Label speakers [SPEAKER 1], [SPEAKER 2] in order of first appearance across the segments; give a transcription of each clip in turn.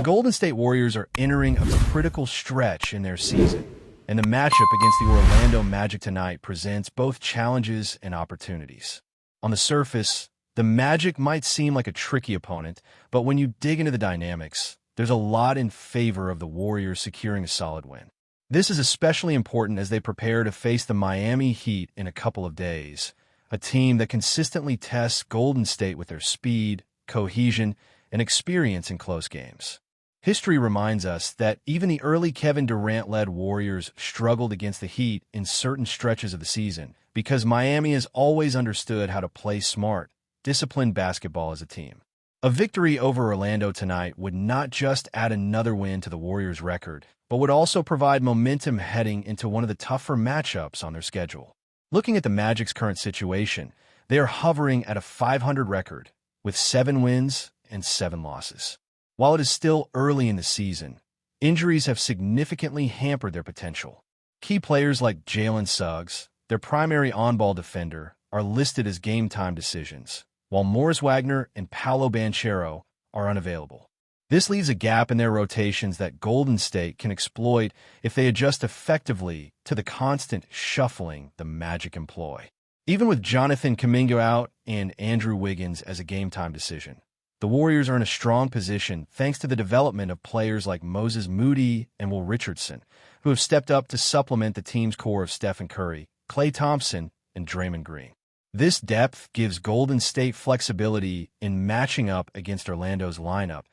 [SPEAKER 1] Golden State Warriors are entering a critical stretch in their season, and the matchup against the Orlando Magic tonight presents both challenges and opportunities. On the surface, the Magic might seem like a tricky opponent, but when you dig into the dynamics, there's a lot in favor of the Warriors securing a solid win. This is especially important as they prepare to face the Miami Heat in a couple of days, a team that consistently tests Golden State with their speed, cohesion, and experience in close games. History reminds us that even the early Kevin Durant-led Warriors struggled against the Heat in certain stretches of the season because Miami has always understood how to play smart, disciplined basketball as a team. A victory over Orlando tonight would not just add another win to the Warriors' record, but would also provide momentum heading into one of the tougher matchups on their schedule. Looking at the Magic's current situation, they are hovering at a .500 record with 7 wins and 7 losses. While it is still early in the season, injuries have significantly hampered their potential. Key players like Jalen Suggs, their primary on-ball defender, are listed as game-time decisions, while Morris Wagner and Paolo Banchero are unavailable. This leaves a gap in their rotations that Golden State can exploit if they adjust effectively to the constant shuffling the Magic employ. Even with Jonathan Kuminga out and Andrew Wiggins as a game-time decision, the Warriors are in a strong position thanks to the development of players like Moses Moody and Will Richardson, who have stepped up to supplement the team's core of Stephen Curry, Klay Thompson, and Draymond Green. This depth gives Golden State flexibility in matching up against Orlando's lineup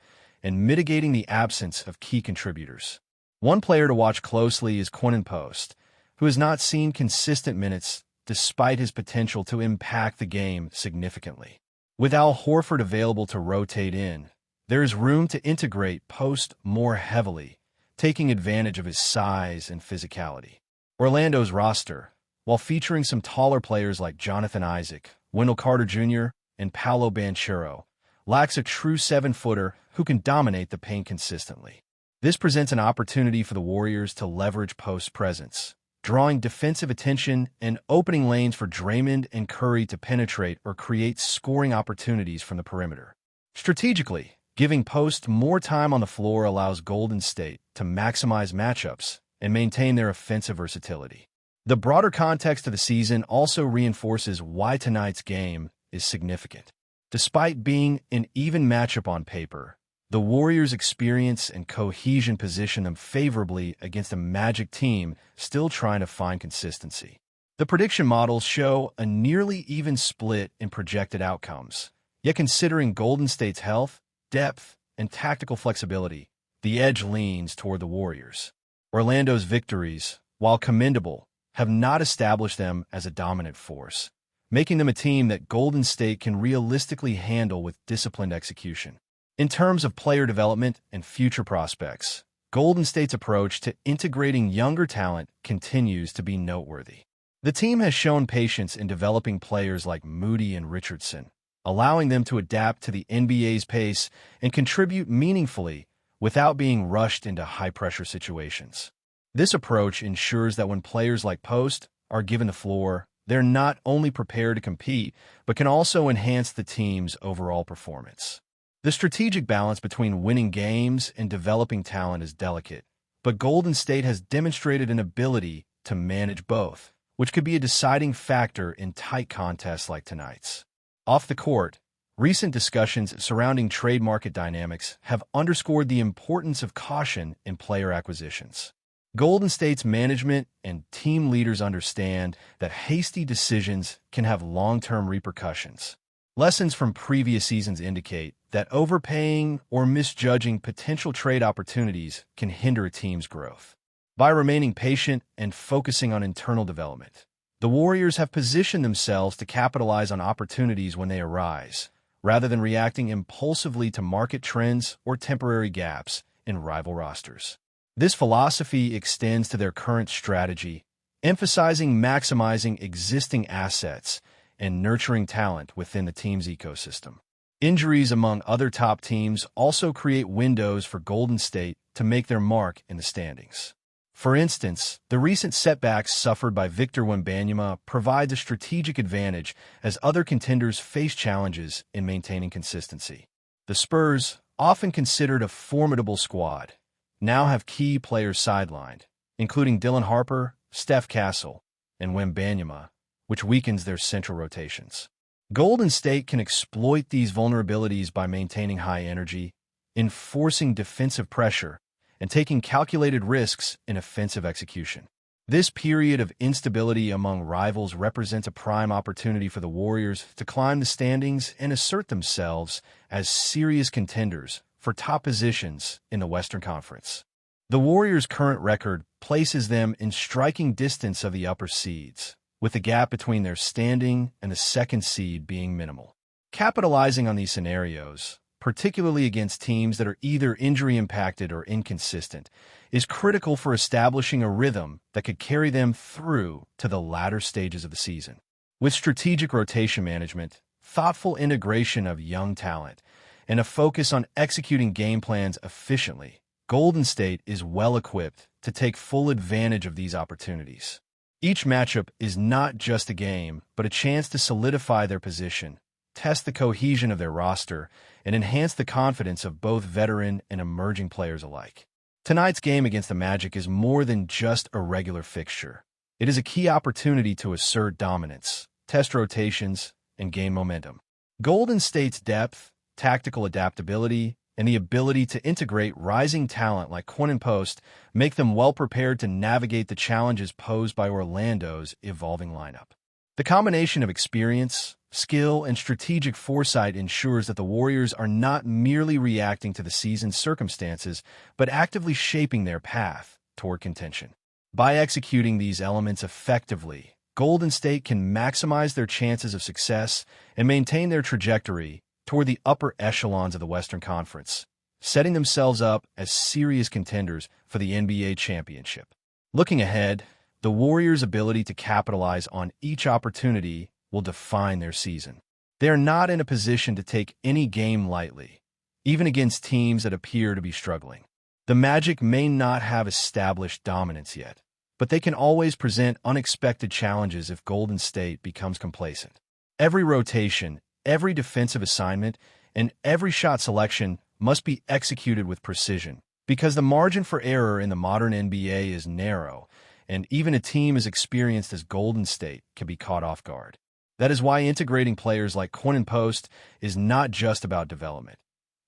[SPEAKER 1] and mitigating the absence of key contributors. One player to watch closely is Quentin Post, who has not seen consistent minutes despite his potential to impact the game significantly. With Al Horford available to rotate in, there is room to integrate Post more heavily, taking advantage of his size and physicality. Orlando's roster, while featuring some taller players like Jonathan Isaac, Wendell Carter Jr., and Paolo Banchero, lacks a true 7-footer who can dominate the paint consistently. This presents an opportunity for the Warriors to leverage Post's presence, drawing defensive attention and opening lanes for Draymond and Curry to penetrate or create scoring opportunities from the perimeter. Strategically, giving Post more time on the floor allows Golden State to maximize matchups and maintain their offensive versatility. The broader context of the season also reinforces why tonight's game is significant. Despite being an even matchup on paper, the Warriors' experience and cohesion position them favorably against a Magic team still trying to find consistency. The prediction models show a nearly even split in projected outcomes, yet considering Golden State's health, depth, and tactical flexibility, the edge leans toward the Warriors. Orlando's victories, while commendable, have not established them as a dominant force, making them a team that Golden State can realistically handle with disciplined execution. In terms of player development and future prospects, Golden State's approach to integrating younger talent continues to be noteworthy. The team has shown patience in developing players like Moody and Richardson, allowing them to adapt to the NBA's pace and contribute meaningfully without being rushed into high-pressure situations. This approach ensures that when players like Post are given the floor, they're not only prepared to compete, but can also enhance the team's overall performance. The strategic balance between winning games and developing talent is delicate, but Golden State has demonstrated an ability to manage both, which could be a deciding factor in tight contests like tonight's. Off the court, recent discussions surrounding trade market dynamics have underscored the importance of caution in player acquisitions. Golden State's management and team leaders understand that hasty decisions can have long-term repercussions. Lessons from previous seasons indicate that overpaying or misjudging potential trade opportunities can hinder a team's growth. By remaining patient and focusing on internal development, the Warriors have positioned themselves to capitalize on opportunities when they arise, rather than reacting impulsively to market trends or temporary gaps in rival rosters. This philosophy extends to their current strategy, emphasizing maximizing existing assets and nurturing talent within the team's ecosystem. Injuries among other top teams also create windows for Golden State to make their mark in the standings. For instance, the recent setbacks suffered by Victor Wembanyama provides a strategic advantage as other contenders face challenges in maintaining consistency. The Spurs, often considered a formidable squad, now have key players sidelined, including Dylan Harper, Steph Castle, and Wembanyama, which weakens their central rotations. Golden State can exploit these vulnerabilities by maintaining high energy, enforcing defensive pressure, and taking calculated risks in offensive execution. This period of instability among rivals represents a prime opportunity for the Warriors to climb the standings and assert themselves as serious contenders for top positions in the Western Conference. The Warriors' current record places them in striking distance of the upper seeds, with the gap between their standing and the second seed being minimal. Capitalizing on these scenarios, particularly against teams that are either injury-impacted or inconsistent, is critical for establishing a rhythm that could carry them through to the latter stages of the season. With strategic rotation management, thoughtful integration of young talent, and a focus on executing game plans efficiently, Golden State is well-equipped to take full advantage of these opportunities. Each matchup is not just a game, but a chance to solidify their position, test the cohesion of their roster, and enhance the confidence of both veteran and emerging players alike. Tonight's game against the Magic is more than just a regular fixture. It is a key opportunity to assert dominance, test rotations, and gain momentum. Golden State's depth, tactical adaptability, and the ability to integrate rising talent like Quinn Post make them well prepared to navigate the challenges posed by Orlando's evolving lineup. The combination of experience, skill, and strategic foresight ensures that the Warriors are not merely reacting to the season's circumstances, but actively shaping their path toward contention. By executing these elements effectively, Golden State can maximize their chances of success and maintain their trajectory toward the upper echelons of the Western Conference, setting themselves up as serious contenders for the NBA championship. Looking ahead, the Warriors' ability to capitalize on each opportunity will define their season. They are not in a position to take any game lightly, even against teams that appear to be struggling. The Magic may not have established dominance yet, but they can always present unexpected challenges if Golden State becomes complacent. Every rotation, every defensive assignment, and every shot selection must be executed with precision, because the margin for error in the modern NBA is narrow, and even a team as experienced as Golden State can be caught off guard. That is why integrating players like Quinn Post is not just about development.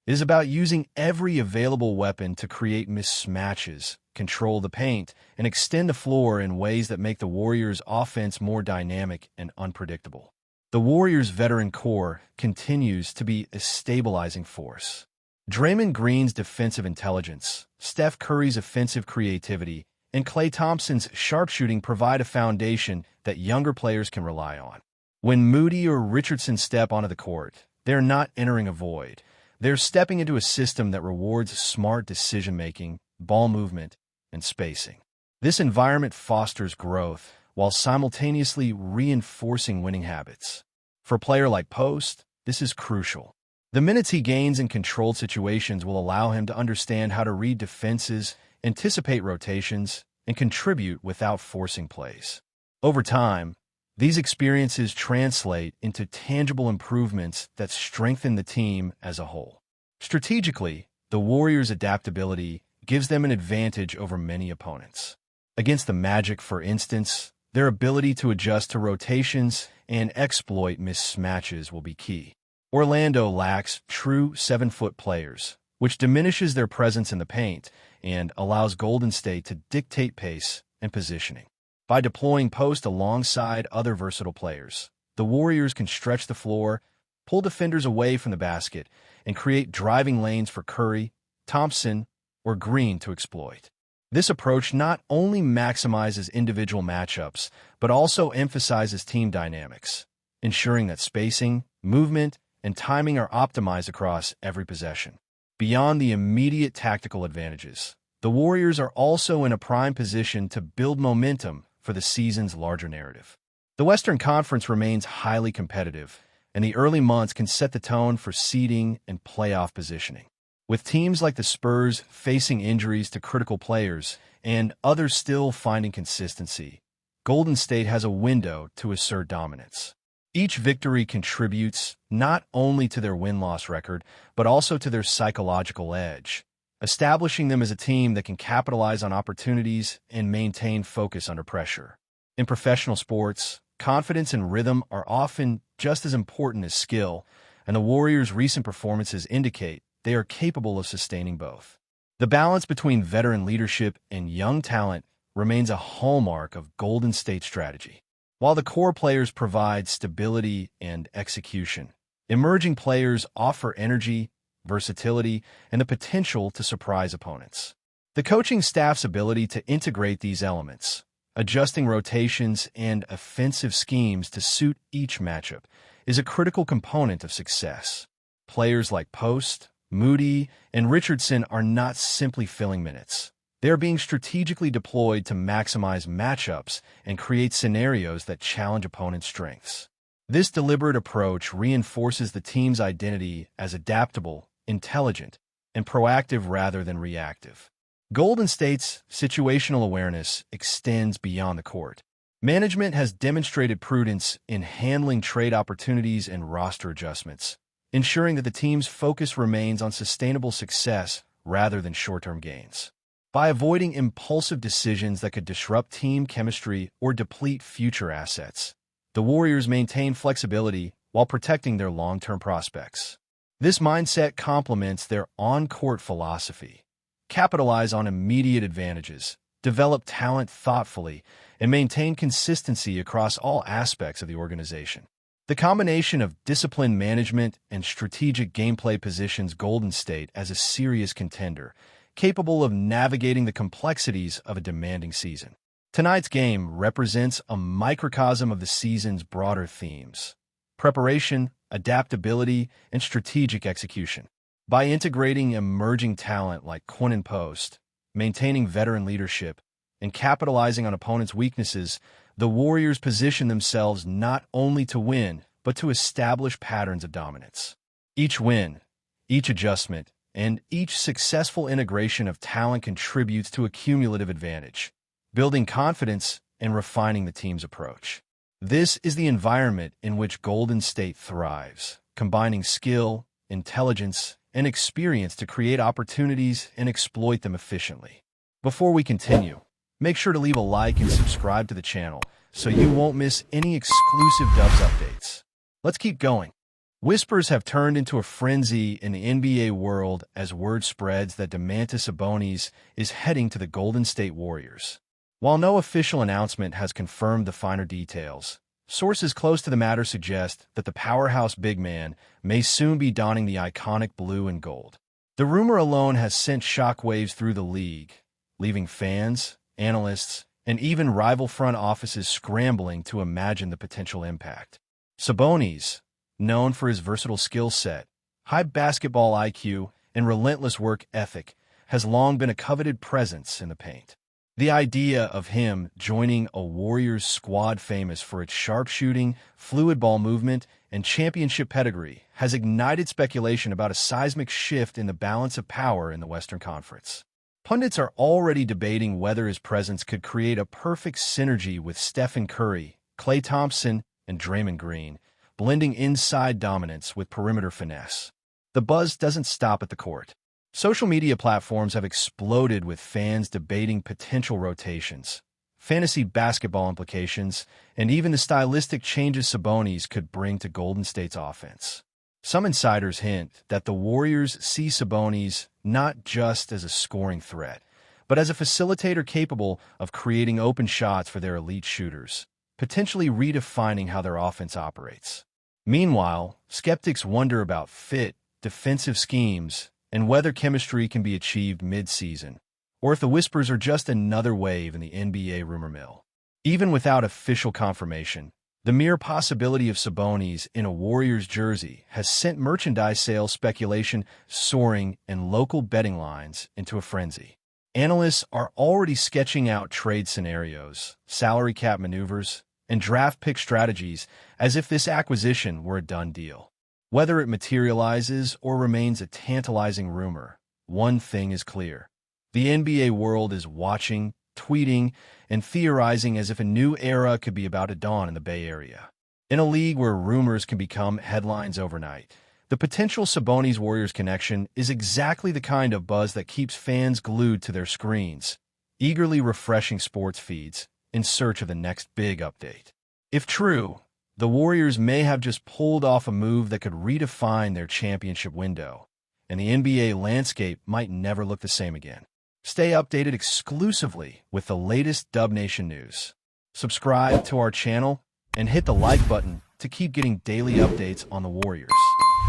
[SPEAKER 1] It is about using every available weapon to create mismatches, control the paint, and extend the floor in ways that make the Warriors' offense more dynamic and unpredictable. The Warriors' veteran core continues to be a stabilizing force. Draymond Green's defensive intelligence, Steph Curry's offensive creativity, and Klay Thompson's sharpshooting provide a foundation that younger players can rely on. When Moody or Richardson step onto the court, they're not entering a void. They're stepping into a system that rewards smart decision-making, ball movement, and spacing. This environment fosters growth while simultaneously reinforcing winning habits. For a player like Post, this is crucial. The minutes he gains in controlled situations will allow him to understand how to read defenses, anticipate rotations, and contribute without forcing plays. Over time, these experiences translate into tangible improvements that strengthen the team as a whole. Strategically, the Warriors' adaptability gives them an advantage over many opponents. Against the Magic, for instance, their ability to adjust to rotations and exploit mismatches will be key. Orlando lacks true 7-foot players, which diminishes their presence in the paint and allows Golden State to dictate pace and positioning. By deploying Post alongside other versatile players, the Warriors can stretch the floor, pull defenders away from the basket, and create driving lanes for Curry, Thompson, or Green to exploit. This approach not only maximizes individual matchups, but also emphasizes team dynamics, ensuring that spacing, movement, and timing are optimized across every possession. Beyond the immediate tactical advantages, the Warriors are also in a prime position to build momentum for the season's larger narrative. The Western Conference remains highly competitive, and the early months can set the tone for seeding and playoff positioning. With teams like the Spurs facing injuries to critical players and others still finding consistency, Golden State has a window to assert dominance. Each victory contributes not only to their win-loss record, but also to their psychological edge, establishing them as a team that can capitalize on opportunities and maintain focus under pressure. In professional sports, confidence and rhythm are often just as important as skill, and the Warriors' recent performances indicate they are capable of sustaining both. The balance between veteran leadership and young talent remains a hallmark of Golden State's strategy. While the core players provide stability and execution, emerging players offer energy, versatility, and the potential to surprise opponents. The coaching staff's ability to integrate these elements, adjusting rotations and offensive schemes to suit each matchup, is a critical component of success. Players like Post, Moody, and Richardson are not simply filling minutes. They are being strategically deployed to maximize matchups and create scenarios that challenge opponents' strengths. This deliberate approach reinforces the team's identity as adaptable, intelligent, and proactive rather than reactive. Golden State's situational awareness extends beyond the court. Management has demonstrated prudence in handling trade opportunities and roster adjustments, ensuring that the team's focus remains on sustainable success rather than short-term gains. By avoiding impulsive decisions that could disrupt team chemistry or deplete future assets, the Warriors maintain flexibility while protecting their long-term prospects. This mindset complements their on-court philosophy: capitalize on immediate advantages, develop talent thoughtfully, and maintain consistency across all aspects of the organization. The combination of disciplined management and strategic gameplay positions Golden State as a serious contender, capable of navigating the complexities of a demanding season. Tonight's game represents a microcosm of the season's broader themes: preparation, adaptability, and strategic execution. By integrating emerging talent like Quinn Post, maintaining veteran leadership, and capitalizing on opponents' weaknesses, the Warriors position themselves not only to win, but to establish patterns of dominance. Each win, each adjustment, and each successful integration of talent contributes to a cumulative advantage, building confidence and refining the team's approach. This is the environment in which Golden State thrives, combining skill, intelligence, and experience to create opportunities and exploit them efficiently. Before we continue, make sure to leave a like and subscribe to the channel so you won't miss any exclusive Dubs updates. Let's keep going. Whispers have turned into a frenzy in the NBA world as word spreads that Domantas Sabonis is heading to the Golden State Warriors. While no official announcement has confirmed the finer details, sources close to the matter suggest that the powerhouse big man may soon be donning the iconic blue and gold. The rumor alone has sent shockwaves through the league, leaving fans, analysts, and even rival front offices scrambling to imagine the potential impact. Sabonis, known for his versatile skill set, high basketball IQ, and relentless work ethic, has long been a coveted presence in the paint. The idea of him joining a Warriors squad famous for its sharpshooting, fluid ball movement, and championship pedigree has ignited speculation about a seismic shift in the balance of power in the Western Conference. Pundits are already debating whether his presence could create a perfect synergy with Stephen Curry, Klay Thompson, and Draymond Green, blending inside dominance with perimeter finesse. The buzz doesn't stop at the court. Social media platforms have exploded with fans debating potential rotations, fantasy basketball implications, and even the stylistic changes Sabonis could bring to Golden State's offense. Some insiders hint that the Warriors see Sabonis not just as a scoring threat, but as a facilitator capable of creating open shots for their elite shooters, potentially redefining how their offense operates. Meanwhile, skeptics wonder about fit, defensive schemes, and whether chemistry can be achieved mid-season, or if the whispers are just another wave in the NBA rumor mill. Even without official confirmation, the mere possibility of Sabonis in a Warriors jersey has sent merchandise sales speculation soaring and local betting lines into a frenzy. Analysts are already sketching out trade scenarios, salary cap maneuvers, and draft pick strategies as if this acquisition were a done deal. Whether it materializes or remains a tantalizing rumor, one thing is clear: the NBA world is watching, tweeting, and theorizing as if a new era could be about to dawn in the Bay Area. In a league where rumors can become headlines overnight, the potential Sabonis-Warriors connection is exactly the kind of buzz that keeps fans glued to their screens, eagerly refreshing sports feeds in search of the next big update. If true, the Warriors may have just pulled off a move that could redefine their championship window, and the NBA landscape might never look the same again. Stay updated exclusively with the latest Dub Nation news. Subscribe to our channel and hit the like button to keep getting daily updates on the Warriors.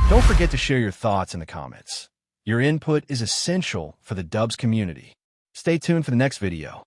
[SPEAKER 1] Don't forget to share your thoughts in the comments. Your input is essential for the Dubs community. Stay tuned for the next video.